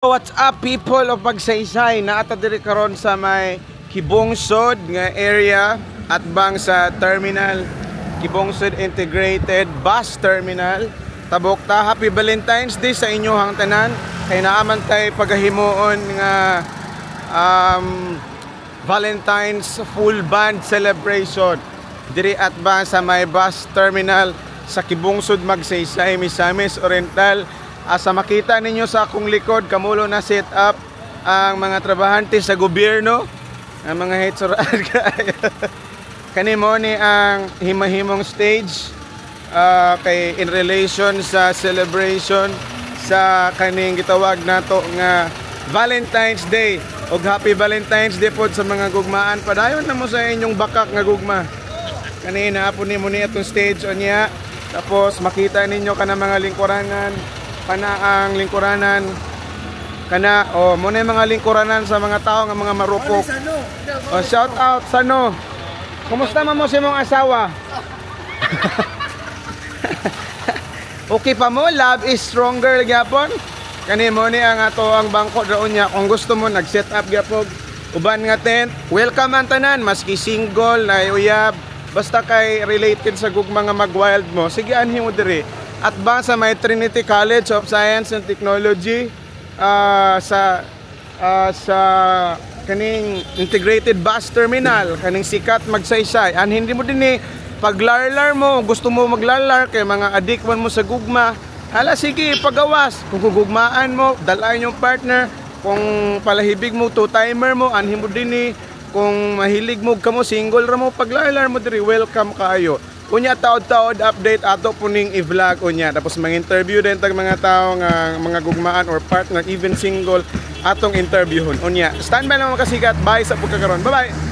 What's up people of Pagsaysay? Naata diri karon sa may Kibungsod nga area at bang sa terminal Kibungsod Integrated Bus Terminal. Tabok ta, Happy Valentine's Day sa inyohang tanan. Kay naaman tay pagahimuon nga Valentine's full band celebration diri at bang sa may bus terminal sa Kibungsod, Magsaysay, Misamis Oriental. Asa makita ninyo sa akong likod, kamulo na set up ang mga trabahante sa gobyerno, ang mga hetsoraan. Kani mo ni ang himahimong stage kay in relation sa celebration sa kaning gitawag nato nga Valentine's Day. Og Happy Valentine's Day pod sa mga gugmaan. Padayon na mo sa inyong bakak nga gugma. Kani naapon ni mo ni atong stage onya. Tapos makita ninyo kana mga lingkuranan, kana ang lingkuranan kana mo na mga lingkuranan sa mga tao nga mga marupok. Shout out Sano. Kumusta man mo si mong asawa? Okay pa mo, love is stronger gyapon. Kani mo ni ang ato ang bangko daon niya. Kung gusto mo nag-set up gyapon uban nga tent, welcome ang tanan maski single na uyab basta kay related sa gugma nga mag-wild mo. Sige anhin mo diri. At ba sa may Trinity College of Science and Technology sa kaning integrated bus terminal, kaning sikat Magsaysay. An hindi mo din paglarlar mo, gusto mo maglarlar kay mga adik man mo sa gugma. Hala sige, pagawas. Kung gugmaan mo, dalayan yung partner. Kung palahibig mo, two-timer mo, anhin mo din kung mahilig mo kamo single ra mo, paglarlar mo diri, welcome kaayo. Unya taod-taod update ato puning i-vlog unya, tapos mag-interview din tag mga tao nga mga gugmaan or partner even single atong interviewon unya. Stand by lang mga kasikat, bye sa pagkakaron, bye bye.